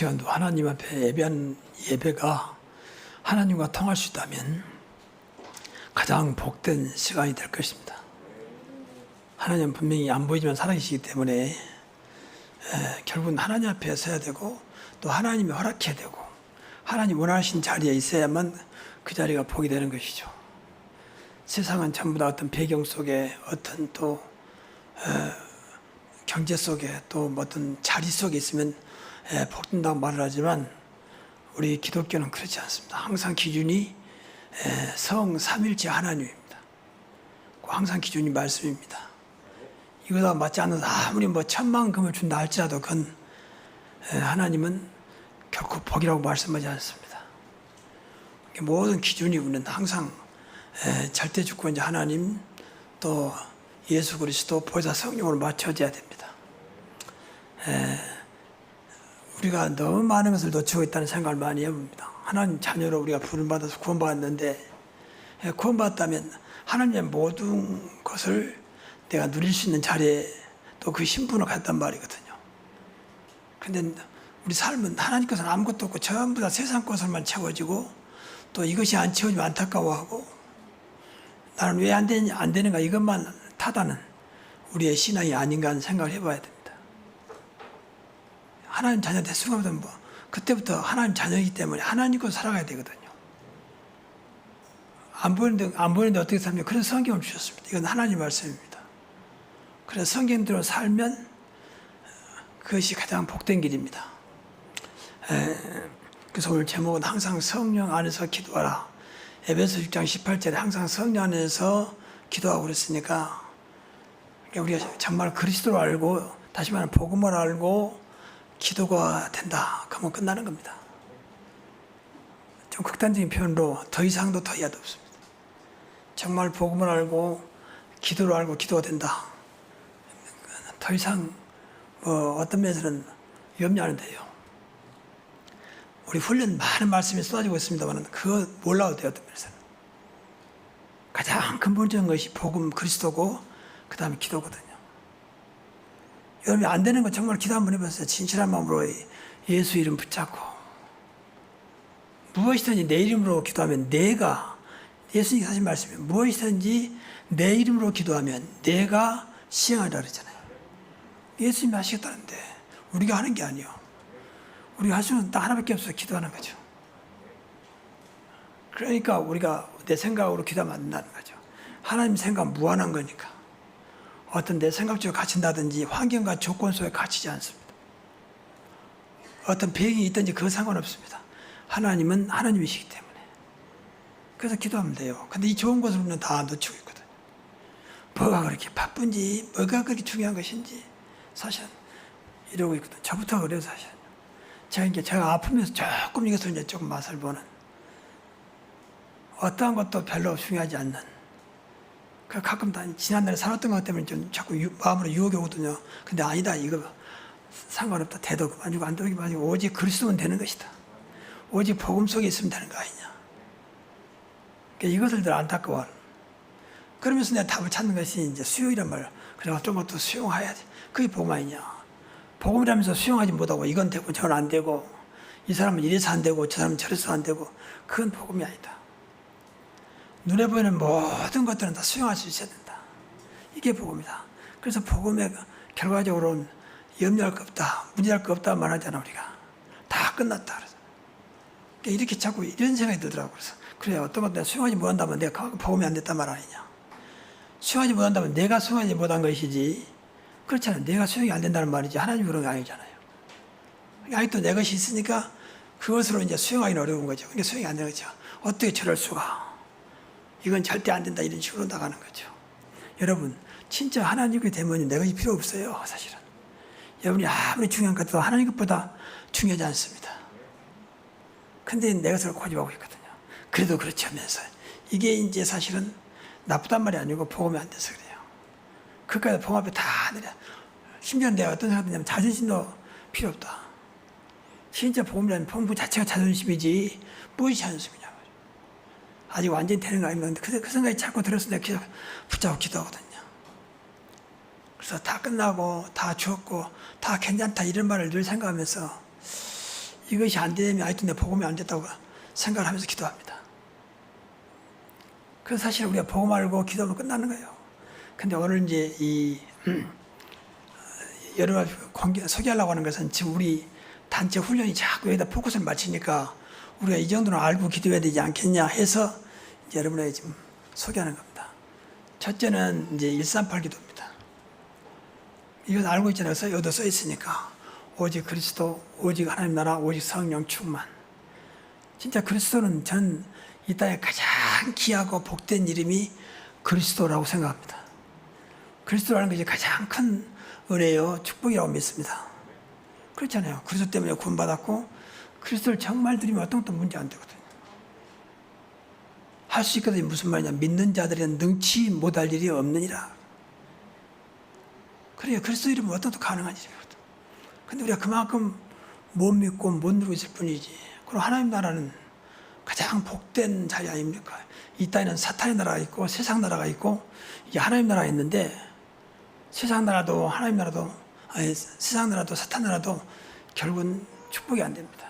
시간도 하나님 앞에 예배하는 예배가 하나님과 통할 수 있다면 가장 복된 시간이 될 것입니다. 하나님은 분명히 안 보이지만 살아계시기 때문에 결국은 하나님 앞에 서야 되고 또 하나님이 허락해야 되고 하나님 원하신 자리에 있어야만 그 자리가 복이 되는 것이죠. 세상은 전부 다 어떤 배경 속에 어떤 또 경제 속에 또 어떤 자리 속에 있으면 복된다고 말을 하지만 우리 기독교는 그렇지 않습니다. 항상 기준이 성 삼일체 하나님입니다. 항상 기준이 말씀입니다. 이거와 맞지 않는 아무리 뭐 천만 금을 준다 할지라도 그건 하나님은 결코 복이라고 말씀하지 않습니다. 모든 기준이 우리는 항상 절대주권자 하나님 또 예수 그리스도 보혜사 성령으로 맞춰져야 됩니다. 우리가 너무 많은 것을 놓치고 있다는 생각을 많이 해봅니다. 하나님 자녀로 우리가 부름받아서 구원받았는데 구원받았다면 하나님의 모든 것을 내가 누릴 수 있는 자리에 또 그 신분을 갖단 말이거든요. 그런데 우리 삶은 하나님 것은 아무것도 없고 전부 다 세상 것을만 채워지고 또 이것이 안 채워지면 안타까워하고 나는 왜 안 되는가 이것만 타다는 우리의 신앙이 아닌가 하는 생각을 해봐야 됩니다. 하나님 자녀 됐으면 뭐 그때부터 하나님 자녀이기 때문에 하나님 것으로 살아가야 되거든요. 안 보이는데 어떻게 살면 그래서 성경을 주셨습니다. 이건 하나님 말씀입니다. 그래서 성경대로 살면 그것이 가장 복된 길입니다. 그래서 오늘 제목은 항상 성령 안에서 기도하라. 에베소 6장 18절에 항상 성령 안에서 기도하고 그랬으니까 우리가 정말 그리스도를 알고 다시 말하면 복음을 알고 기도가 된다. 그러면 끝나는 겁니다. 좀 극단적인 표현으로 더 이상도 더 이하도 없습니다. 정말 복음을 알고 기도를 알고 기도가 된다. 더 이상 뭐 어떤 면에서는 염려하는데요. 우리 훈련 많은 말씀이 쏟아지고 있습니다만 그거 몰라도 돼요. 어떤 면에서는. 가장 근본적인 것이 복음 그리스도고 그 다음에 기도거든요. 여러분이 안 되는 거 정말 기도 한번 해보세요. 진실한 마음으로 예수 이름 붙잡고 무엇이든지 내 이름으로 기도하면 내가 예수님이 하신 말씀이에요. 무엇이든지 내 이름으로 기도하면 내가 시행하리라 그러잖아요. 예수님이 하시겠다는데 우리가 하는 게 아니에요. 우리가 할 수는 딱 하나밖에 없어요. 기도하는 거죠. 그러니까 우리가 내 생각으로 기도하면 안 된다는 거죠. 하나님 생각 무한한 거니까. 어떤 내 생각적으로 갇힌다든지 환경과 조건 속에 갇히지 않습니다. 어떤 배경이 있든지 그거 상관없습니다. 하나님은 하나님이시기 때문에. 그래서 기도하면 돼요. 근데 이 좋은 것을 우리는 다 놓치고 있거든요. 뭐가 그렇게 바쁜지, 뭐가 그렇게 중요한 것인지 사실은 이러고 있거든요. 저부터 그래요, 사실은. 제가 아프면서 조금 이것을 이제 조금 맛을 보는 어떠한 것도 별로 중요하지 않는 가끔 지난날에 살았던 것 때문에 좀 자꾸 마음으로 유혹이 오거든요. 근데 아니다. 이거 상관없다. 돼도 그만이고 안 되도 그만이고 오직 그리스도면 되는 것이다. 오직 복음 속에 있으면 되는 거 아니냐. 그러니까 이것을 늘 안타까워. 그러면서 내가 답을 찾는 것이 이제 수용이란 말이야. 그래 어떤 것도 수용해야지. 그게 복음 아니냐. 복음이라면서 수용하지 못하고 이건 되고 저건 안 되고 이 사람은 이래서 안 되고 저 사람은 저래서 안 되고 그건 복음이 아니다. 눈에 보이는 모든 것들은 다 수용할 수 있어야 된다. 이게 복음이다. 그래서 복음의 결과적으로는 염려할 거 없다. 문제할 거 없다 말하잖아 우리가. 다 끝났다. 그래서 그러니까 이렇게 자꾸 이런 생각이 들더라고요. 그래서 그래 어떤 것 내가 수용하지 못한다면 내가 복음이 안 됐단 말 아니냐. 수용하지 못한다면 내가 수용하지 못한 것이지 그렇잖아요. 내가 수용이 안 된다는 말이지 하나님이 그런 게 아니잖아요. 아직도 내 것이 있으니까 그것으로 이제 수용하기는 어려운 거죠. 그러니까 수용이 안 되는 거죠. 어떻게 저럴 수가. 이건 절대 안 된다 이런 식으로 나가는 거죠. 여러분 진짜 하나님께 되면 내 것이 필요 없어요. 사실은. 여러분이 아무리 중요한 것도 하나님 것보다 중요하지 않습니다. 근데 내 것을 고집하고 있거든요. 그래도 그렇지 하면서 이게 이제 사실은 나쁘단 말이 아니고 복음이 안 돼서 그래요. 그까지 복음 앞에 다 내려. 심지어 내가 어떤 생각이 드냐면 자존심도 필요 없다. 진짜 복음이라는 복음 자체가 자존심이지 무엇이 자존심이냐. 아직 완전히 되는 거 아닙니다. 그 생각이 자꾸 들어서 내가 붙잡고 기도하거든요. 그래서 다 끝나고 다 죽었고 다 괜찮다 이런 말을 늘 생각하면서 이것이 안 되면 아직도 내 복음이 안 됐다고 생각을 하면서 기도합니다. 그래서 사실 우리가 복음 알고 기도하면 끝나는 거예요. 근데 오늘 이제 여러 가지 소개하려고 하는 것은 지금 우리 단체 훈련이 자꾸 여기다 포커스를 맞추니까 우리가 이 정도는 알고 기도해야 되지 않겠냐 해서 이제 여러분에게 지금 소개하는 겁니다. 첫째는 이제 138 기도입니다. 이건 알고 있잖아요. 여기도 써 있으니까. 오직 그리스도, 오직 하나님 나라, 오직 성령 충만. 진짜 그리스도는 전 이 땅에 가장 귀하고 복된 이름이 그리스도라고 생각합니다. 그리스도라는 것이 가장 큰 은혜요, 축복이라고 믿습니다. 그렇잖아요. 그리스도 때문에 구원받았고 그리스도를 정말 드리면 어떤 것도 문제 안 되거든요. 할 수 있거든요. 무슨 말이냐. 믿는 자들은 능치 못할 일이 없느니라. 그래요. 그리스도 이름은 어떤 것도 가능한 일이거든. 근데 우리가 그만큼 못 믿고 못 누리고 있을 뿐이지. 그럼 하나님 나라는 가장 복된 자리 아닙니까? 이 땅에는 사탄의 나라가 있고 세상 나라가 있고 이게 하나님 나라가 있는데 세상 나라도 하나님 나라도 아니 세상 나라도 사탄 나라도 결국은 축복이 안 됩니다.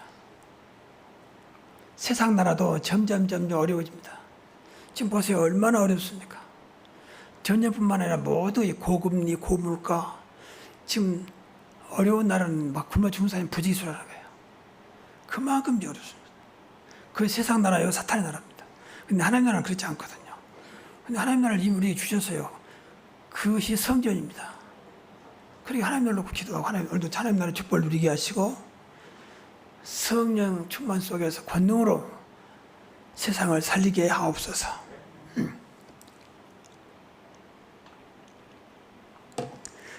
세상 나라도 점점 어려워집니다. 지금 보세요. 얼마나 어렵습니까? 전쟁뿐만 아니라 모두 이 고금리, 고물가 지금 어려운 나라는 막 굶어 죽는 사람이 부지기수라는 거예요. 그만큼 어렵습니다. 그 세상 나라요, 사탄의 나라입니다. 근데 하나님 나라는 그렇지 않거든요. 근데 하나님 나라를 이미 우리에게 주셨어요. 그것이 성전입니다. 그러니까 하나님 나라를 놓고 기도하고 오늘도 하나님 나라의 축복을 누리게 하시고 성령 충만 속에서 권능으로 세상을 살리게 하옵소서.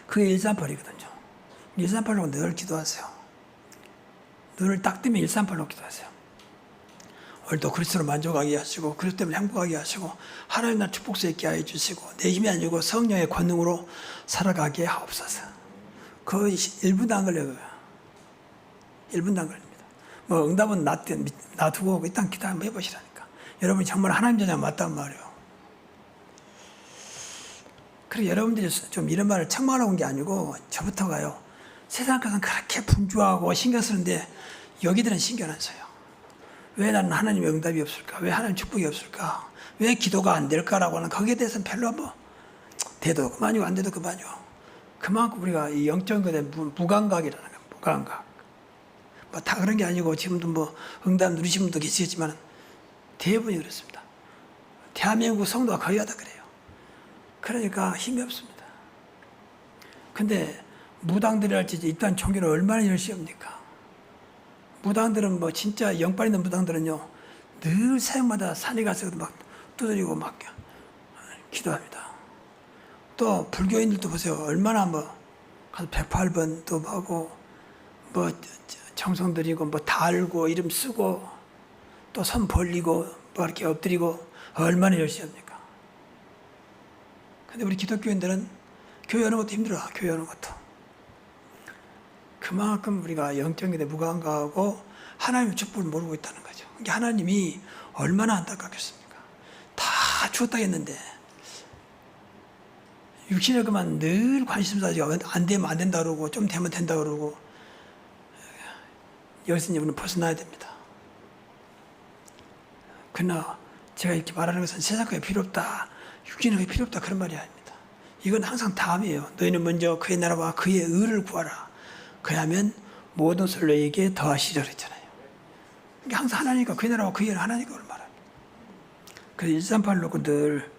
그게 138이거든요. 138로 늘 기도하세요. 눈을 딱 뜨면 138로 기도하세요. 오늘도 그리스도로 만족하게 하시고 그리스도 때문에 행복하게 하시고 하나님 나라 축복서 있게 하여 주시고 내 힘이 아니고 성령의 권능으로 살아가게 하옵소서. 거의 1분도 안 걸려요. 1분도 안 걸립니다. 뭐 응답은 놔두고 일단 기도 한번 해보시라니까. 여러분이 정말 하나님 자녀가 맞단 말이에요. 그리고 여러분들이 좀 이런 말을 책망하러 온 게 아니고 저부터가요. 세상 것은 그렇게 분주하고 신경 쓰는데 여기들은 신경 안 써요. 왜 나는 하나님의 응답이 없을까? 왜 하나님 축복이 없을까? 왜 기도가 안 될까라고 하는 거기에 대해서는 별로 뭐 돼도 그만이고 안 돼도 그만이고 그만큼 우리가 이 영적인 것에 무감각이라는 거예요. 무감각. 뭐 다 그런 게 아니고 지금도 뭐 응답 누리신 분도 계시겠지만 대부분이 그렇습니다. 대한민국 성도가 거의 다 그래요. 그러니까 힘이 없습니다. 근데 무당들이 할지 일단 종교를 얼마나 열심히 합니까? 무당들은 뭐 진짜 영빨 있는 무당들은요 늘 새벽마다 산에 가서 막 두드리고 막 기도합니다. 또 불교인들도 보세요. 얼마나 뭐 가서 108번 또 하고 뭐 정성 들이고 뭐 달고 이름 쓰고 또 손 벌리고 뭐 이렇게 엎드리고 얼마나 열심히 합니까? 근데 우리 기독교인들은 교회 여는 것도 힘들어. 교회 여는 것도. 그만큼 우리가 영적인 데 무감각하고 하나님의 축복을 모르고 있다는 거죠. 그러니까 하나님이 얼마나 안타깝겠습니까? 다 주었다 했는데 육신에 그만 늘 관심사 가지고 안 되면 안 된다 그러고 좀 되면 된다 그러고 여기서 이제 우리는 벗어나야 됩니다. 그러나 제가 이렇게 말하는 것은 세상 것이 필요 없다. 육신의 것이 필요 없다. 그런 말이 아닙니다. 이건 항상 다음이에요. 너희는 먼저 그의 나라와 그의 의를 구하라. 그러면 모든 것을 너희에게 더하시리라 그랬잖아요. 그러니까 항상 하나니까 그의 나라와 그의 의를 하나니까 그걸 말합니다. 그래서 138 놓고 늘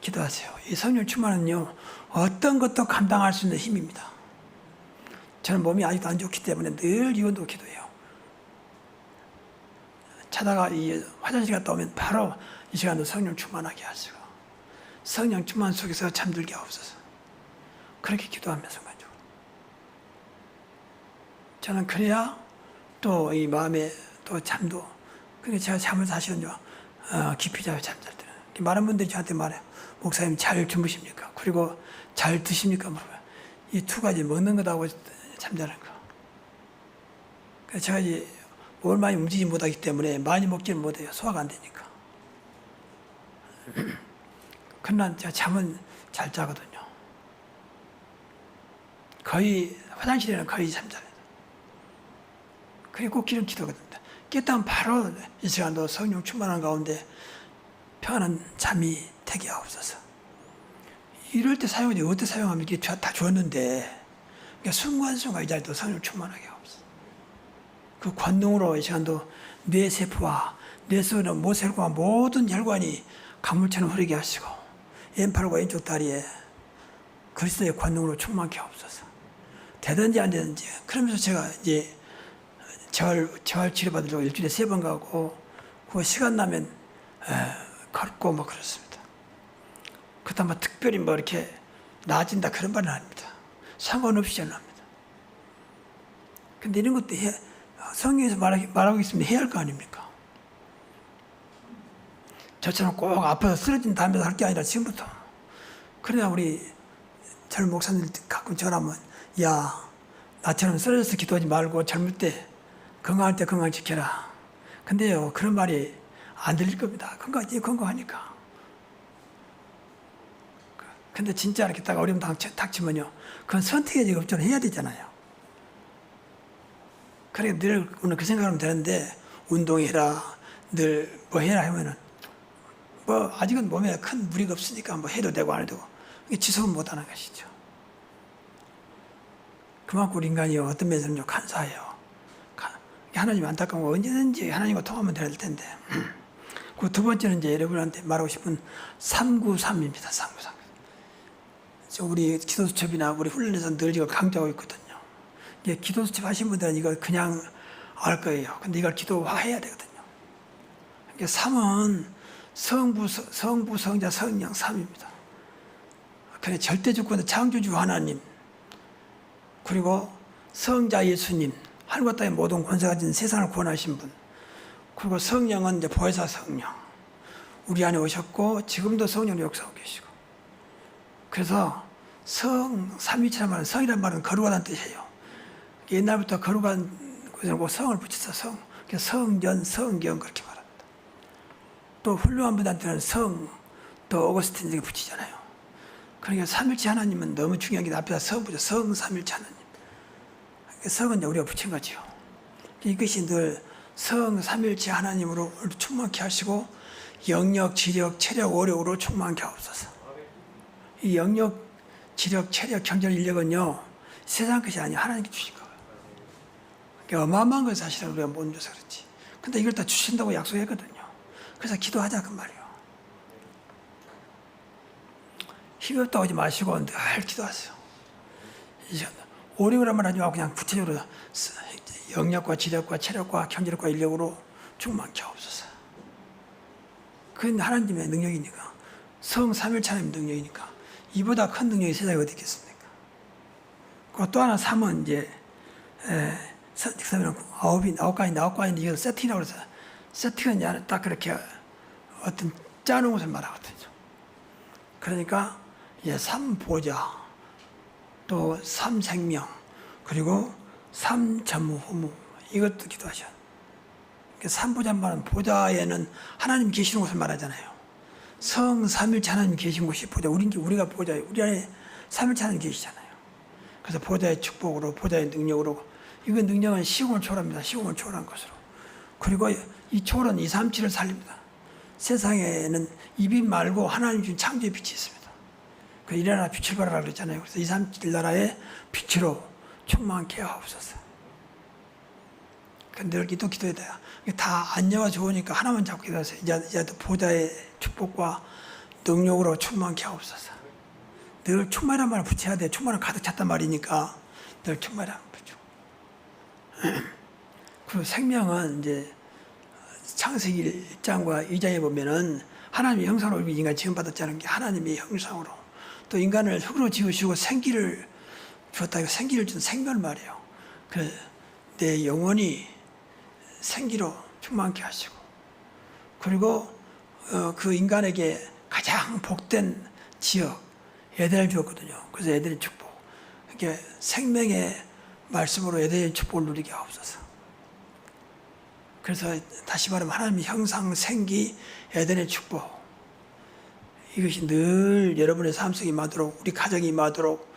기도하세요. 이 성령 충만은요. 어떤 것도 감당할 수 있는 힘입니다. 저는 몸이 아직도 안 좋기 때문에 늘 이원도 기도해요. 자다가 이 화장실 갔다 오면 바로 이 시간도 성령 충만하게 하시고 성령 충만 속에서 잠들게 하옵소서. 그렇게 기도하면서 가죠. 저는 그래야 또 이 마음에 또 잠도 그러니까 제가 잠을 사실은요 깊이 자요. 잠잘 때는 많은 분들이 저한테 말해요. 목사님 잘 주무십니까? 그리고 잘 드십니까? 물어봐요. 이 두 가지 먹는 것하고 잠자는 거. 그래서 제가 이제 뭘 많이 움직이지 못하기 때문에 많이 먹지는 못해요. 소화가 안 되니까. 그러나 제가 잠은 잘 자거든요. 거의 화장실에는 거의 잠자요. 그게 꼭 기름 기도거든요. 깨닫면 바로 이 시간도 성령 충만한 가운데 평안한 잠이 되게 하옵소서. 이럴 때 사용하지 어떻게 사용하면 이게 다 주었는데 그러니까 순간순간 이 자리도 성령 충만하게 하옵소서. 그 권능으로 이 시간도 뇌 세포와 뇌 속의 모세혈관 모든 혈관이 강물처럼 흐르게 하시고 왼팔과 왼쪽 다리에 그리스도의 권능으로 충만케 하옵소서. 되든지 안 되든지 그러면서 제가 이제 재활 치료받으려고 일주일에 3번 가고 그 시간 나면 걷고 뭐 그렇습니다. 그다음 뭐 특별히 뭐 이렇게 나아진다 그런 말은 아닙니다. 상관없이 저는 합니다. 근데 이런 것도 성경에서 말하고 있으면 해야 할 거 아닙니까? 저처럼 꼭 아파서 쓰러진 다음에 할 게 아니라 지금부터. 그러나 우리 젊은 목사님들 가끔 전화하면 야 나처럼 쓰러져서 기도하지 말고 젊을 때 건강할 때 건강 지켜라. 근데요 그런 말이 안 들릴 겁니다. 건강하니까. 근데 진짜 이렇게 딱 어려움 닥치면요 그건 선택의 직업적으로 해야 되잖아요. 그래 늘 오늘 그 생각하면 되는데 운동해라 늘 뭐 해라 하면은 뭐 아직은 몸에 큰 무리가 없으니까 뭐 해도 되고 안 해도 되고 이게 지속은 못하는 것이죠. 그만큼 우리 인간이 어떤 면에서는 좀 간사해요. 하나님 안타까운 거 언제든지 하나님과 통하면 될 텐데. 그 두 번째는 이제 여러분한테 말하고 싶은 393입니다. 393. 우리 기도수첩이나 우리 훈련에서 늘 이걸 강조하고 있거든요. 이게 기도수첩 하신 분들은 이걸 그냥 알 거예요. 근데 이걸 기도화해야 되거든요. 그러니까 3은 성부, 성자, 성령 3입니다. 그래 절대 주권의 창조주 하나님 그리고 성자 예수님 하늘과 땅의 모든 권세가 가진 세상을 구원하신 분 그리고 성령은 이제 보혜사 성령 우리 안에 오셨고 지금도 성령이 역사하고 계시고 그래서 삼위체란 말은 성이란 말은 거룩하다는 뜻이에요. 옛날부터 거룩한 것을 성을 붙여서 성전, 성경 그렇게 말합니다. 또 훌륭한 분한테는 성, 또 어거스틴 이렇게 붙이잖아요. 그러니까 삼일체 하나님은 너무 중요한 게 앞에다 성 붙여 성 삼일체 하나님. 성은 이제 우리가 붙인 거죠. 이것이 늘 성 삼일체 하나님으로 충만케 하시고 영력, 지력, 체력, 오력으로 충만케 하옵소서. 이 영력, 지력, 체력, 경전, 인력은요 세상 것이 아니에요. 하나님께 주신 거예요. 그러니까 어마어마한 걸 사실은 우리가 못 줘서 그렇지. 근데 이걸 다 주신다고 약속했거든요. 그래서 기도하자 그 말이에요. 힘이 없다고 하지 마시고 늘 기도하세요. 오력이란 말 하지 말고 그냥 구체적으로 영력과 지력과 체력과 경제력과 인력으로 충만케 하옵소서. 그건 하나님의 능력이니까 성 삼일체 하나님의 능력이니까 이보다 큰 능력이 세상에 어디 있겠습니까? 그 또 하나 3은 이제 아홉 가지 이거 세팅이라고 그래서 세팅은 이제 딱 그렇게 어떤 짜놓은 것을 말하거든요. 그러니까 이제 3보좌 또 3생명 그리고 3전무후무 이것도 기도하셔. 그러니까 3보좌 말은 보좌에는 하나님 계시는 곳을 말하잖아요. 성 삼일체 하나님 계신 곳이 보좌. 우리가 보좌예요. 우리 안에 삼일체 하나님 계시잖아요. 그래서 보좌의 축복으로 보좌의 능력으로 이건 능력은 시공을 초월합니다. 시공을 초월한 것으로. 그리고 이 초월은 237을 살립니다. 세상에는 이 빛 말고 하나님 준 창조의 빛이 있습니다. 그 일어나 빛을 발하라 그랬잖아요. 그래서 237 나라의 빛으로 충만케 하옵소서. 늘 기도해야 돼요. 다 안녕하 좋으니까 하나만 잡고 기도하세요. 이제 보좌의 축복과 능력으로 충만케 하옵소서. 늘 충만이란 말을 붙여야 돼. 충만은 가득 찼단 말이니까 늘 충만이란 말 붙여. 그리고 생명은 이제 창세기 1장과 2장에 보면은 하나님의 형상으로 인간 지음받았다는 게 하나님의 형상으로 또 인간을 흙으로 지으시고 생기를 주었다. 생기를 준 생명을 말이에요. 그래서 내 영혼이 생기로 충만케 하시고 그리고 그 인간에게 가장 복된 지역 에덴을 주었거든요. 그래서 에덴의 축복 이렇게 생명의 말씀으로 에덴의 축복을 누리게 하옵소서. 그래서 다시 말하면 하나님의 형상 생기 에덴의 축복 이것이 늘 여러분의 삶 속에 임하도록 우리 가정이 임하도록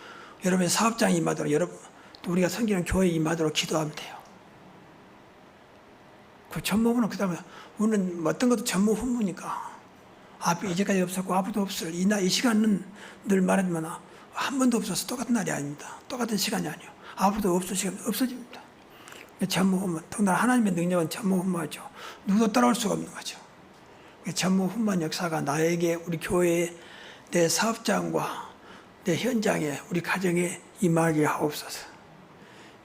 여러분의 사업장이 임하도록 여러분 또 우리가 섬기는 교회에 임하도록 기도하면 돼요. 그 전무후무는 그다음에 우리는 뭐 어떤 것도 전무후무니까 앞이 이제까지 없었고 앞으로도 없을 이 시간은 늘 말하지만 한 번도 없어서 똑같은 날이 아닙니다. 똑같은 시간이 아니요. 앞으로도 없을 시간 없어집니다. 전무후무. 더군다나 하나님의 능력은 전무후무하죠. 누구도 따라올 수가 없는 거죠. 전무후무한 역사가 나에게 우리 교회에 내 사업장과 내 현장에 우리 가정에 임하게 하옵소서.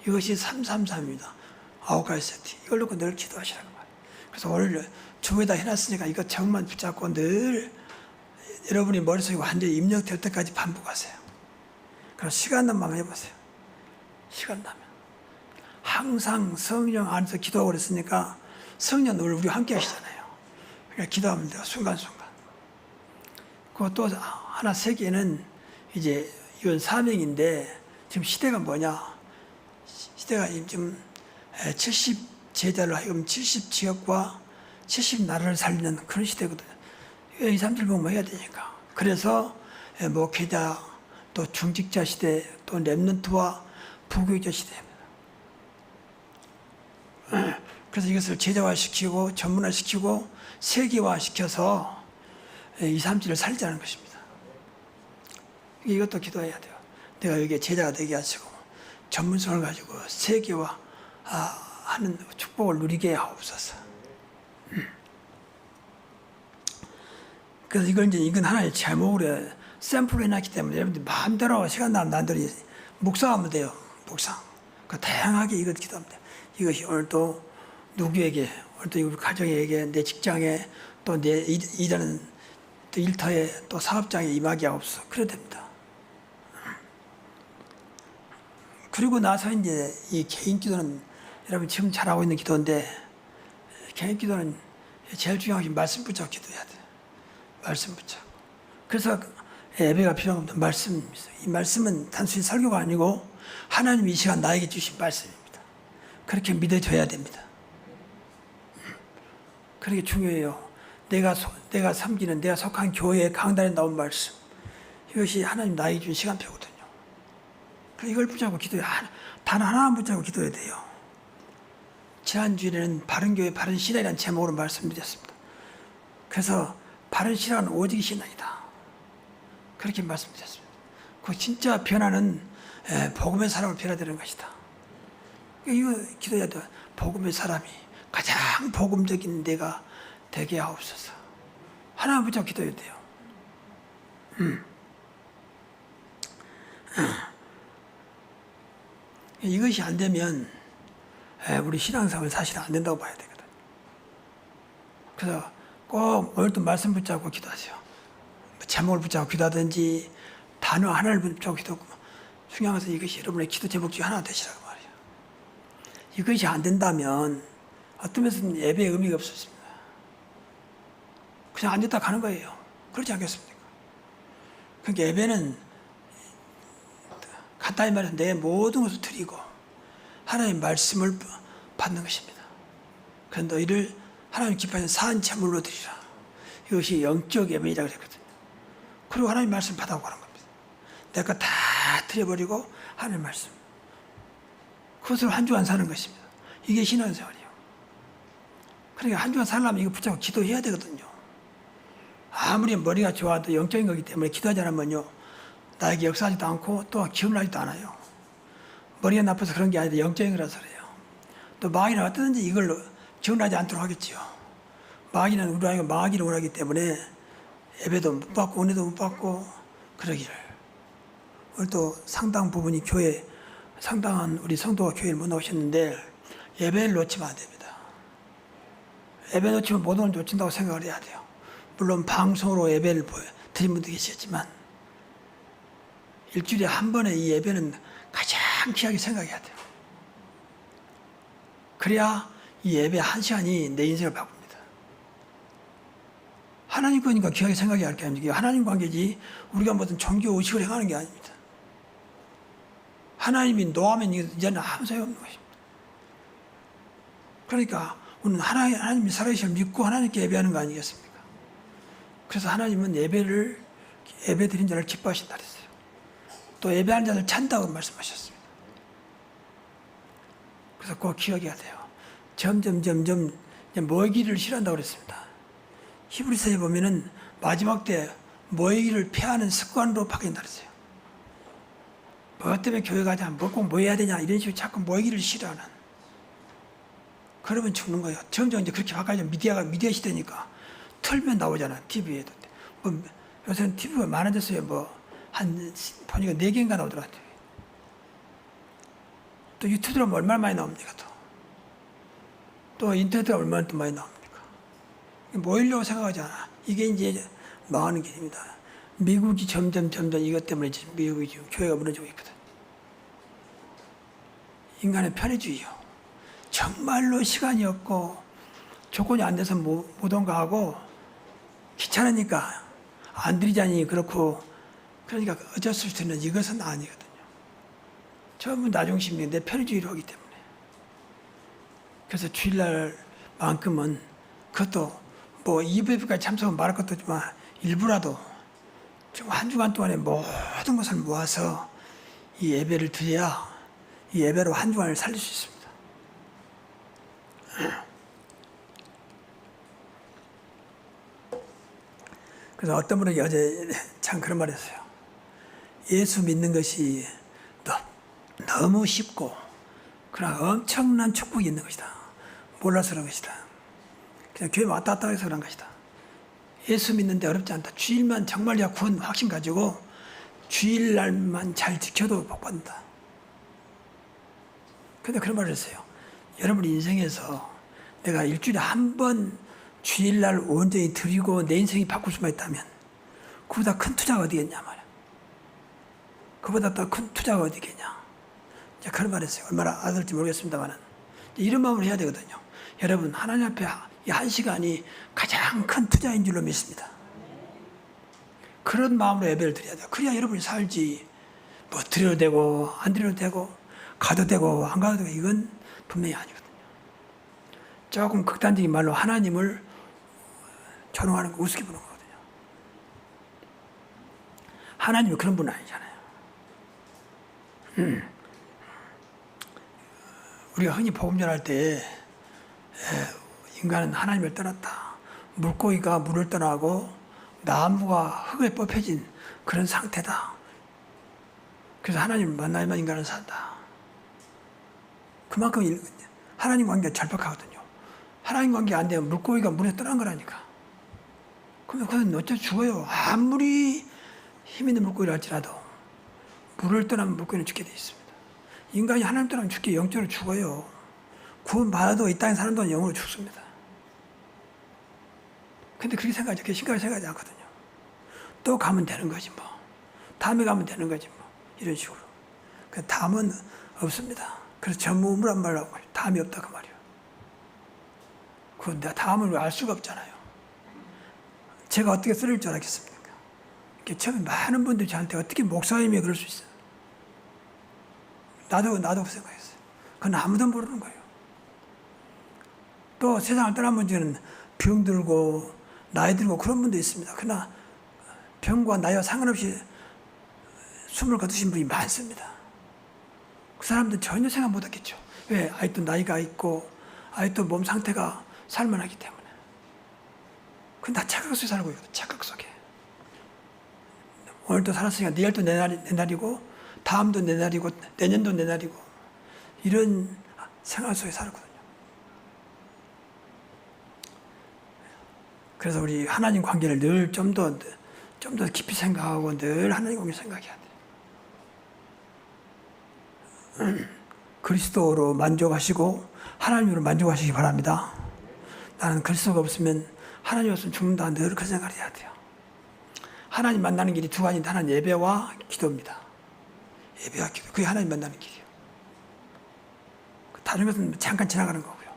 이것이 333입니다. 9가지 세트. 이걸 놓고 늘 기도하시라고 말이에요. 그래서 오늘 주부에다 해놨으니까 이거 정만 붙잡고 늘 여러분이 머릿속에 완전히 입력될 때까지 반복하세요. 그럼 시간 남만 해보세요. 시간 나면. 항상 성령 안에서 기도하고 그랬으니까 성령 늘 우리와 함께 하시잖아요. 그러니까 기도하면 돼요. 순간순간. 그것도 하나 세계는 이제 이건 사명인데 지금 시대가 뭐냐. 시대가 지금 70제자로 하여금 70지역과 70나라를 살리는 그런 시대거든요. 2, 3절 보면 해야 되니까. 그래서 목회자, 또 중직자 시대, 또 렘넌트와 부교육자 시대입니다. 그래서 이것을 제자화시키고 전문화시키고 세계화시켜서 2, 3절을 살리자는 것입니다. 이것도 기도해야 돼요. 내가 여기에 제자가 되게 하시고 전문성을 가지고 세계화 하는 축복을 누리게 하옵소서. 그래서 이건 하나의 제목으로 샘플로 해놨기 때문에 여러분들 마음대로 시간 나면 남들이 묵상하면 돼요. 묵상. 그 다양하게 이것 기도하면 돼요. 이것이 오늘도 누구에게, 오늘도 우리 가정에게, 내 직장에, 또 내 일하는 또 일터에, 또 사업장에 임하게 하옵소서. 그래야 됩니다. 그리고 나서 이제 이 개인 기도는 여러분 지금 잘하고 있는 기도인데, 개인 기도는 제일 중요한 게 말씀 붙잡고 기도해야 돼요. 말씀 붙잡고. 그래서 예배가 필요한 겁니다. 말씀입니다. 이 말씀은 단순히 설교가 아니고 하나님이 이 시간 나에게 주신 말씀입니다. 그렇게 믿어줘야 됩니다. 그렇게 중요해요. 내가 섬기는, 내가 속한 교회의 강단에 나온 말씀. 이것이 하나님 나에게 준 시간표거든요. 이걸 붙잡고 기도해야, 단 하나만 붙잡고 기도해야 돼요. 지난주에는 바른교회 바른신앙이라는 제목으로 말씀드렸습니다. 그래서 바른신앙은 오직 신앙이다. 그렇게 말씀드렸습니다. 그 진짜 변화는 복음의 사람을 변화되는 것이다. 이거 기도해야 돼. 복음의 사람이 가장 복음적인 내가 되게 하옵소서. 하나만 붙잡고 기도해야 돼요. 이것이 안 되면 우리 신앙생활 사실은 안 된다고 봐야 되거든. 그래서 꼭 오늘도 말씀 붙잡고 기도하세요. 제목을 붙잡고 기도하든지 단어 하나를 붙잡고 기도하고, 중요한 것은 이것이 여러분의 기도 제목 중에 하나가 되시라고 말이에요. 이것이 안 된다면 어떤 면에서는 예배의 의미가 없었습니다. 그냥 앉았다 가는 거예요. 그렇지 않겠습니까? 그러니까 예배는 간단히 말해서 내 모든 것을 드리고 하나님의 말씀을 받는 것입니다. 그래서 너희를 하나님 기뻐하는 사한 제물로 드리라. 이것이 영적 예배이라고 그랬거든요. 그리고 하나님 말씀 받아오고 하는 겁니다. 내가 다 드려버리고 하나님 말씀. 그것으로 한 주간 사는 것입니다. 이게 신앙생활이에요. 그러니까 한 주간 살려면 이거 붙잡고 기도해야 되거든요. 아무리 머리가 좋아도 영적인 거기 때문에 기도하지 않으면요, 나에게 역사하지도 않고 또 기억나지도 않아요. 머리가 나빠서 그런 게 아니라 영적인 거라서 그래요. 또 마귀는 어떠든지 이걸 기억나지 않도록 하겠지요. 마귀는 우리 아이가 마귀를 원하기 때문에 예배도 못 받고 은혜도 못 받고 그러기를. 오늘 또 상당 부분이 교회, 상당한 우리 성도가 교회를 못 나오셨는데 예배를 놓치면 안 됩니다. 예배 놓치면 모든 걸 놓친다고 생각을 해야 돼요. 물론 방송으로 예배를 드린 분도 계시겠지만 일주일에 한 번의 이 예배는 가장 귀하게 생각해야 돼요. 그래야 이 예배 한 시간이 내 인생을 바꿉니다. 하나님 거니까 귀하게 생각해야 할 게 아닙니까? 하나님 관계지 우리가 무슨 종교 의식을 행하는 게 아닙니다. 하나님이 노하면 이제는 아무 소용없는 것입니다. 그러니까 우리는 하나님이 살아계심을 믿고 하나님께 예배하는 거 아니겠습니까? 그래서 하나님은 예배 드린 자를 기뻐하신다 그랬어요. 또 예배하는 자를 찬다고 말씀하셨습니다. 그래서 꼭 기억해야 돼요. 점점 먹이를 싫어한다고 그랬습니다. 히브리서에 보면은 마지막 때 먹이를 피하는 습관으로 바뀐다 그랬어요. 뭐 때문에 교회 가자, 꼭 뭐 해야 되냐, 이런 식으로 자꾸 먹이를 싫어하는. 그러면 죽는 거예요. 점점 이제 그렇게 바꿔야죠. 미디어 시대니까. 틀면 나오잖아, TV에도. 뭐, 요새는 TV가 많아졌어요. 보니까 4개인가 나오더라고요. 또 유튜브 들어가면 얼마나 많이 나옵니까, 또 인터넷에 얼마나 또 많이 나옵니까? 모이려고 생각하지 않아. 이게 이제 망하는 길입니다. 미국이 점점 이것 때문에 지금 미국이 지금 교회가 무너지고 있거든. 인간의 편의주의요. 정말로 시간이 없고 조건이 안 돼서 못 온 거 하고 귀찮으니까 안 드리자니 그렇고 그러니까 어쩔 수 없는 이것은 아니거든요. 전부 나중심이 내 편의주의로 하기 때문에. 그래서 주일날만큼은 그것도 뭐 EBF까지 참석은 말할 것도 없지만 일부라도 좀 한 주간 동안에 모든 것을 모아서 이 예배를 드려야 이 예배로 한 주간을 살릴 수 있습니다. 그래서 어떤 분이 어제 참 그런 말 했어요. 예수 믿는 것이 너무 쉽고 그러나 엄청난 축복이 있는 것이다. 몰라서 그런 것이다. 그냥 교회 왔다 갔다 해서 그런 것이다. 예수 믿는데 어렵지 않다. 주일만 정말 내가 구원 확신 가지고 주일날만 잘 지켜도 복 받는다. 근데 그런 말을 했어요. 여러분 인생에서 내가 일주일에 한 번 주일날 온전히 드리고 내 인생이 바꿀 수만 있다면 그보다 큰 투자가 어디겠냐 말이야. 그보다 더 큰 투자가 어디겠냐. 그런 말 했어요. 얼마나 아들지 모르겠습니다만 이런 마음으로 해야 되거든요. 여러분 하나님 앞에 이 한 시간이 가장 큰 투자인 줄로 믿습니다. 그런 마음으로 예배를 드려야 돼요. 그래야 여러분이 살지. 뭐 드려도 되고 안 드려도 되고 가도 되고 안 가도 되고 이건 분명히 아니거든요. 조금 극단적인 말로 하나님을 조롱하는 거 우습게 보는 거거든요. 하나님이 그런 분은 아니잖아요. 우리가 흔히 복음 전할 때 인간은 하나님을 떠났다. 물고기가 물을 떠나고 나무가 흙에 뽑혀진 그런 상태다. 그래서 하나님을 만나야만 인간은 산다. 그만큼 하나님 관계가 절박하거든요. 하나님 관계가 안 되면 물고기가 물에 떠난 거라니까. 그러면 그건 어쩌 죽어요. 아무리 힘 있는 물고기를 할지라도 물을 떠나면 물고기는 죽게 돼 있습니다. 인간이 하나님 떠나면 죽게 영적으로 죽어요. 구원 받아도 이 땅에 사는 동안 영으로 죽습니다. 근데 그렇게 생각하지, 그렇게 심각하게 생각하지 않거든요. 또 가면 되는 거지 뭐. 다음에 가면 되는 거지 뭐. 이런 식으로. 그 다음은 없습니다. 그래서 전무후무란 말을 하고 다음이 없다 그 말이에요. 그건 다음을 알 수가 없잖아요. 제가 어떻게 쓰릴 줄 알겠습니까? 처음에 많은 분들이 저한테 어떻게 목사님이 그럴 수 있어요? 나도 그 생각했어요. 그건 아무도 모르는 거예요. 또 세상을 떠난 분들은 병 들고 나이 들고 그런 분도 있습니다. 그러나 병과 나이와 상관없이 숨을 거두신 분이 많습니다. 그 사람들은 전혀 생각 못 했겠죠. 왜? 아직도 나이가 있고 아직도 몸 상태가 살만하기 때문에. 그건 다 착각 속에 살고 있거든. 착각 속에. 오늘도 살았으니까 내일도 내 날이고 다음도 내 날이고 내년도 내 날이고 이런 생활 속에 살거든요. 그래서 우리 하나님 관계를 늘 좀 더 깊이 생각하고 늘 하나님 관계 생각해야 돼요. 그리스도로 만족하시고 하나님으로 만족하시기 바랍니다. 나는 그리스도가 없으면 하나님 없으면 죽는다. 늘 그 생각을 해야 돼요. 하나님 만나는 길이 두 가지인데 하나는 예배와 기도입니다. 예배와 기도. 그게 하나님 만나는 길이에요. 다른 것은 잠깐 지나가는 거고요.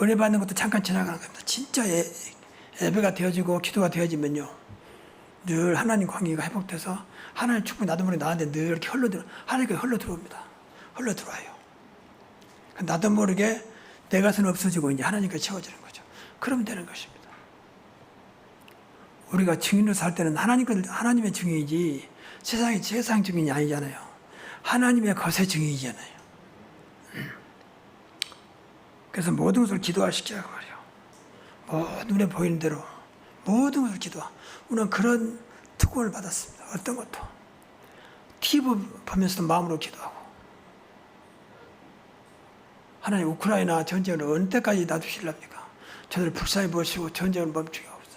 은혜 받는 것도 잠깐 지나가는 겁니다. 진짜 예배가 되어지고 기도가 되어지면요. 늘 하나님 관계가 회복돼서 하나님 축복 나도 모르게 나한테 늘 이렇게 하나님께 흘러 들어옵니다. 흘러 들어와요. 나도 모르게 내 것은 없어지고 이제 하나님께 채워지는 거죠. 그러면 되는 것입니다. 우리가 증인으로 살 때는 하나님의 증인이지 세상 증인이 아니잖아요. 하나님의 것의 증인이잖아요. 그래서 모든 것을 기도화시키라고 말이에요. 눈에 보이는 대로 모든 것을 기도화. 우리는 그런 특권을 받았습니다. 어떤 것도 TV 보면서도 마음으로 기도하고, 하나님 우크라이나 전쟁을 어느 때까지 놔두실랍니까? 저들을 불쌍히 보시고 전쟁을 멈추게 하옵소서.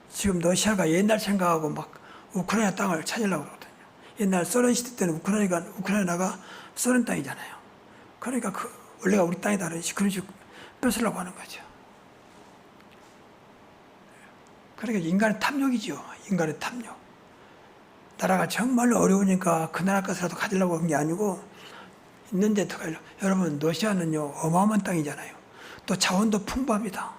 지금 러시아가 옛날 생각하고 막 우크라이나 땅을 찾으려고 그러거든요. 옛날 소련 시대 때는 우크라이나가 소련 땅이잖아요. 그러니까 원래가 우리 땅이다 그런 식으로 뺏으려고 하는 거죠. 그러니까 인간의 탐욕이죠. 인간의 탐욕. 나라가 정말로 어려우니까 그 나라 것이라도 가지려고 한 게 아니고 있는데 더 가려고. 여러분, 러시아는요 어마어마한 땅이잖아요. 또 자원도 풍부합니다.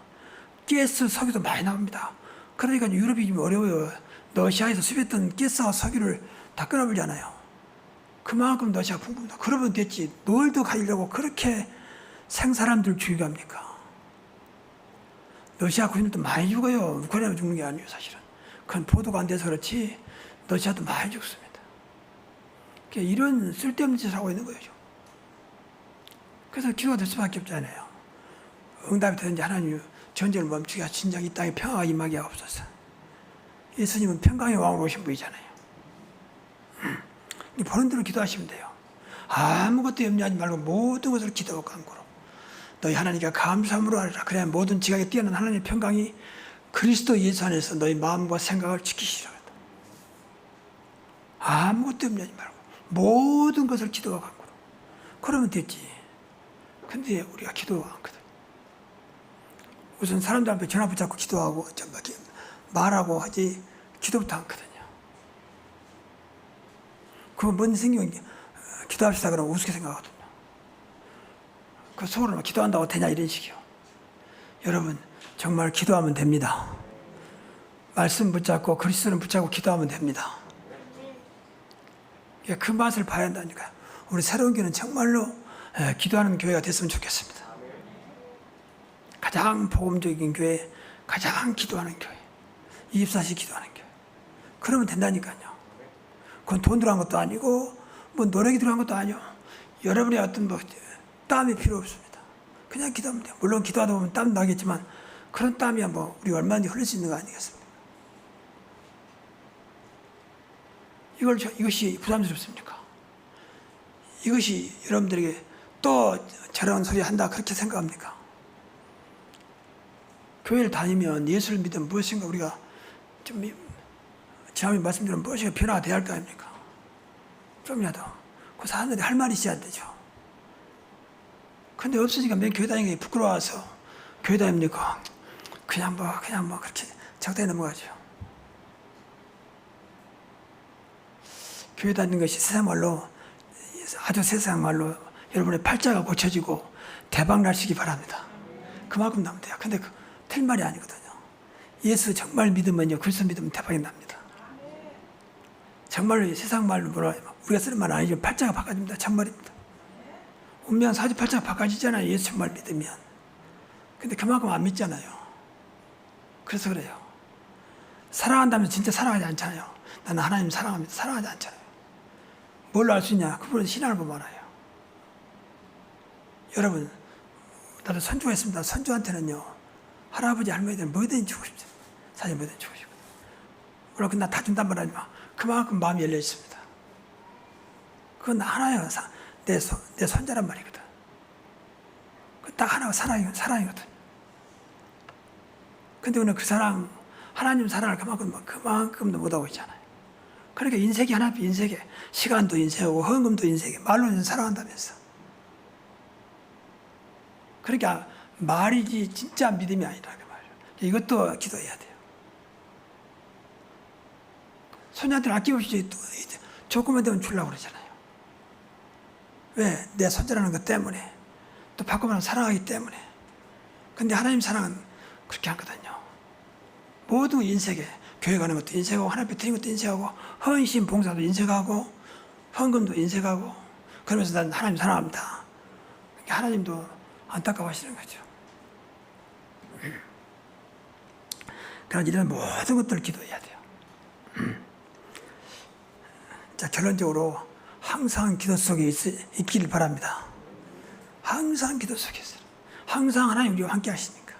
가스, 석유도 많이 나옵니다. 그러니까 유럽이 좀 어려워요. 러시아에서 수입했던 가스와 석유를 다 끊어버리잖아요. 그만큼 러시아가 풍부합니다. 그러면 됐지. 뭘 더 가지려고 그렇게 생사람들 죽이게 합니까? 러시아 군인도 많이 죽어요. 우크라이나 죽는 게 아니에요, 사실은. 그건 보도가 안 돼서 그렇지 러시아도 많이 죽습니다. 그러니까 이런 쓸데없는 짓을 하고 있는 거죠. 그래서 기도가 될 수밖에 없잖아요. 응답이 되는지 하나님 전쟁을 멈추게 하시고 진정 이 땅에 평화가 임하게 하옵소서. 예수님은 평강의 왕으로 오신 분이잖아요. 보는 대로 기도하시면 돼요. 아무것도 염려하지 말고 모든 것을 기도와 간구로 너희 하나님께 감사함으로 하리라. 그래야 모든 지각에 뛰어난 하나님의 평강이 그리스도 예수 안에서 너희 마음과 생각을 지키시리라. 아무것도 염려하지 말고 모든 것을 기도와 간구로. 그러면 됐지. 근데 우리가 기도가 않거든. 우선 사람들 앞에 전화 붙잡고 기도하고 말하고 하지 기도부터 않거든요. 그거 뭔 생각이 기도합시다 그러면 우습게 생각하거든요. 그 속으로 기도한다고 되냐 이런 식이요. 여러분 정말 기도하면 됩니다. 말씀 붙잡고 그리스도는 붙잡고 기도하면 됩니다. 그 맛을 봐야 한다니까요. 우리 새로운 교회는 정말로 기도하는 교회가 됐으면 좋겠습니다. 가장 복음적인 교회, 가장 기도하는 교회, 24시 기도하는 교회. 그러면 된다니까요. 그건 돈 들어간 것도 아니고 뭐 노력이 들어간 것도 아니요. 여러분의 어떤 땀이 필요 없습니다. 그냥 기도하면 돼요. 물론 기도하다 보면 땀 나겠지만 그런 땀이야 우리 얼마든지 흘릴 수 있는 거 아니겠습니까? 이것이 부담스럽습니까? 이것이 여러분들에게 또 저런 소리 한다 그렇게 생각합니까? 교회를 다니면 예수를 믿으면 무엇인가 우리가 좀 지난번에 말씀드린 무엇인가 변화가 돼야 할 거 아닙니까? 좀이라도 그 사람들이 할 말이 있어야 되죠. 근데 없으니까 맨 교회 다니는 게 부끄러워서 교회 다닙니까? 그냥 그렇게 적당히 넘어가죠. 교회 다니는 것이 세상 말로 아주 세상 말로 여러분의 팔자가 고쳐지고 대박 나시기 바랍니다. 그만큼 나면 돼요. 근데 틀 말이 아니거든요. 예수 정말 믿으면요, 그리스도 믿으면 대박이 납니다. 정말로 세상 말로 우리가 쓰는 말 아니죠. 팔자가 바꿔집니다. 정말입니다. 운명 사주팔자가 바꿔지잖아요. 예수 정말 믿으면. 근데 그만큼 안 믿잖아요. 그래서 그래요. 사랑한다면 진짜 사랑하지 않잖아요. 나는 하나님 사랑합니다. 사랑하지 않잖아요. 뭘로 알 수 있냐? 그분은 신앙을 보면 알아요. 여러분, 나도 선주가 있습니다. 선주한테는요, 할아버지, 할머니들 뭐든지 주고 싶습니다. 사실 뭐든지 주고 싶고. 물론 나 다 준단 말 아니지만 그만큼 마음이 열려 있습니다. 그건 하나예요. 내 손자란 말이거든. 그 딱 하나가 사랑이거든. 근데 오늘 그 사랑, 하나님 사랑을 그만큼도 못하고 있잖아요. 그러니까 인색이 하나, 인색에 시간도 인색하고 헌금도 인색에 말로는 사랑한다면서. 그러니까 말이지 진짜 믿음이 아니라 그 말이에요. 이것도 기도해야 돼요. 손자한테는 아낌없이 또 조금만 되면 주려고 그러잖아요. 왜? 내 손자라는 것 때문에. 또 바꾸면 사랑하기 때문에. 근데 하나님 사랑은 그렇게 하거든요. 모두 인색에, 교회 가는 것도 인색하고, 하나님 드리는 것도 인색하고, 헌신 봉사도 인색하고, 헌금도 인색하고, 그러면서 난 하나님 사랑합니다. 하나님도 안타까워하시는 거죠. 그러나 이런 모든 것들을 기도해야 돼요. 자, 결론적으로 항상 기도 속에 있기를 바랍니다. 항상 기도 속에서. 항상 하나님 우리와 함께 하시니까.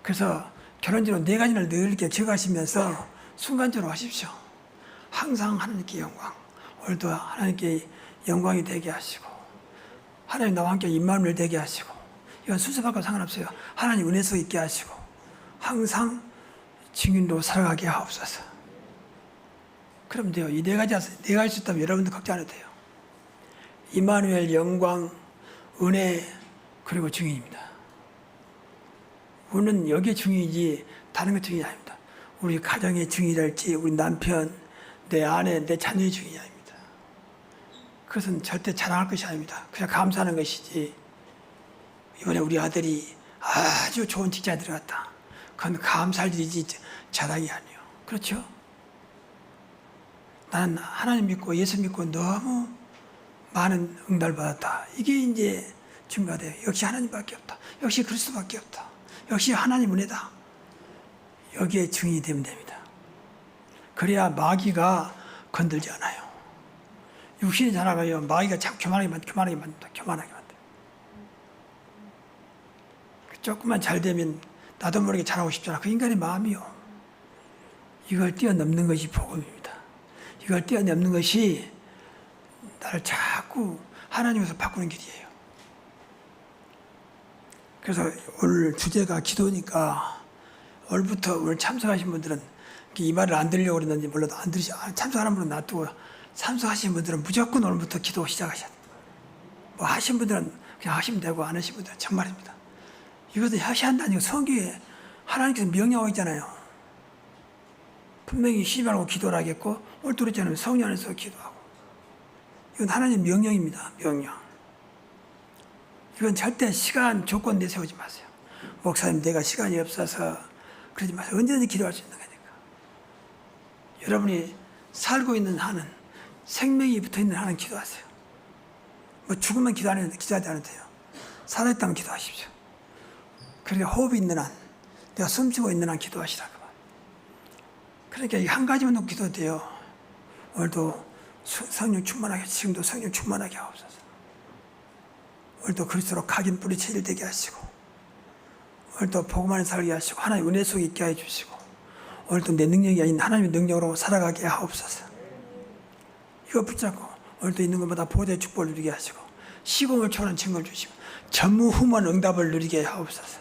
그래서 결론적으로 네 가지를 늘 이렇게 기억하시면서 순간적으로 하십시오. 항상 하나님께 영광. 오늘도 하나님께 영광이 되게 하시고, 하나님 나와 함께 임마누엘 되게 하시고, 이건 순서밖에 상관없어요. 하나님 은혜 속에 있게 하시고, 항상 증인으로 살아가게 하옵소서. 그럼 돼요. 이 네 가지 있다면 여러분도 걱정 안 해도 돼요. 임마누엘 영광, 은혜, 그리고 증인입니다. 우리는 여기에 증인이지 다른 것 증인이 아닙니다. 우리 가정의 증인이랄지, 우리 남편, 내 아내, 내 자녀의 증인이 아닙니다. 그것은 절대 자랑할 것이 아닙니다. 그냥 감사하는 것이지. 이번에 우리 아들이 아주 좋은 직장에 들어갔다. 그건 감사할 일이지 자랑이 아니에요. 그렇죠? 나는 하나님 믿고 예수 믿고 너무 많은 응답을 받았다. 이게 이제 증거가 돼요. 역시 하나님밖에 없다. 역시 그리스도밖에 없다. 역시 하나님 은혜다. 여기에 증인이 되면 됩니다. 그래야 마귀가 건들지 않아요. 육신이 자라가요. 마귀가 자꾸 교만하게 만듭니다. 교만하게 만들어요. 조금만 잘 되면 나도 모르게 잘하고 싶잖아. 그 인간의 마음이요. 이걸 뛰어넘는 것이 복음입니다. 이걸 뛰어넘는 것이 나를 자꾸 하나님에서 바꾸는 길이에요. 그래서 오늘 주제가 기도니까 오늘부터 오늘 참석하신 분들은 이 말을 안 들으려고 그랬는지 몰라도 안 들으시, 참석하는 분은 놔두고 참석하신 분들은 무조건 오늘부터 기도 시작하셔야 돼요. 뭐 하신 분들은 그냥 하시면 되고 안 하신 분들은 정말입니다. 이것도 하셔야 한다니까. 성경에 하나님께서 명령하고 있잖아요. 분명히 쉬지 말고 기도를 하겠고 오늘 그랬잖아요. 성령 안에서 기도하고. 이건 하나님 명령입니다. 명령. 이건 절대 시간 조건 내세우지 마세요. 목사님 내가 시간이 없어서 그러지 마세요. 언제든지 기도할 수 있는 거니까. 여러분이 살고 있는 한은 생명이 붙어있는 한은 기도하세요. 뭐 죽으면 기도하지 않아도 돼요. 살아있다면 기도하십시오. 그러니까 호흡이 있는 한, 내가 숨쉬고 있는 한 기도하시라고. 그러니까 이 한 가지만 놓고 기도해도 돼요. 오늘도 성령 충만하게, 지금도 성령 충만하게 하옵소서. 오늘도 그리스도로 각인 뿌리 체질 되게 하시고, 오늘도 복음 안에 살게 하시고, 하나님의 은혜 속에 있게 해주시고, 오늘도 내 능력이 아닌 하나님의 능력으로 살아가게 하옵소서. 이거 붙잡고 오늘도 있는 것보다 보좌의 축복을 누리게 하시고, 시공을 초월한 증거를 주시고, 전무후무한 응답을 누리게 하옵소서.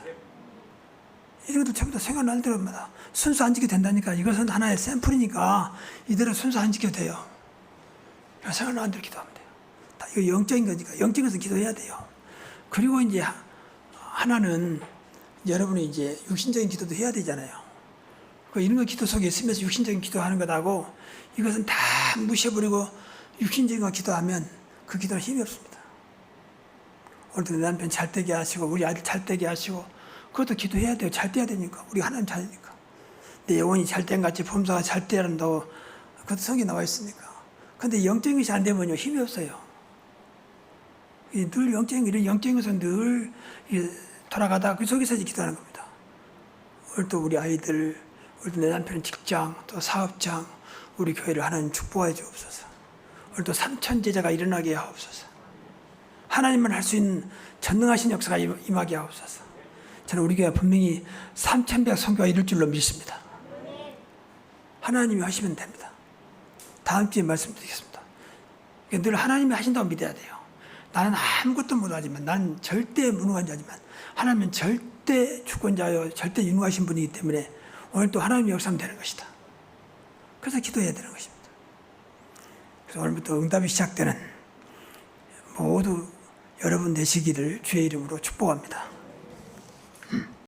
이런 것들 전부 다 생각 날 때마다 순서 안 지켜도 된다니까. 이것은 하나의 샘플이니까 이대로 순서 안 지켜도 돼요. 생각 날 대로 기도하면 돼요. 다 이거 영적인 거니까 영적인 것은 기도해야 돼요. 그리고 이제 하나는 여러분이 이제 육신적인 기도도 해야 되잖아요. 이런 거 기도 속에 있으면서 육신적인 기도하는 것하고 이것은 다 무시해버리고 육신적인 거 기도하면 그 기도는 힘이 없습니다. 오늘도 내 남편 잘 되게 하시고 우리 아들 잘 되게 하시고 그것도 기도해야 돼요. 잘 돼야 되니까. 우리 하나님 잘되니까. 내 영혼이 잘된 같이 범사가 잘 돼야 한다고 그것도 성경에 나와 있으니까. 근데 영적인 것이 안 되면요 힘이 없어요. 늘 영적인 것은 늘 돌아가다 그 속에서 기도하는 겁니다. 오늘도 우리 아이들, 오늘도 내 남편 직장, 또 사업장, 우리 교회를 하나님 축복해 주옵소서. 오늘도 3천 제자가 일어나게 하옵소서. 하나님만 할 수 있는 전능하신 역사가 임하게 하옵소서. 저는 우리 교회 분명히 3,100 선교가 이룰 줄로 믿습니다. 하나님이 하시면 됩니다. 다음 주에 말씀드리겠습니다. 늘 하나님이 하신다고 믿어야 돼요. 나는 아무것도 못하지만, 나는 절대 무능한 자지만 하나님은 절대 주권자요 절대 유능하신 분이기 때문에 오늘 또 하나님의 역사하면 되는 것이다. 그래서 기도해야 되는 것입니다. 그래서 오늘부터 응답이 시작되는 모두 여러분 되시기를 주의 이름으로 축복합니다.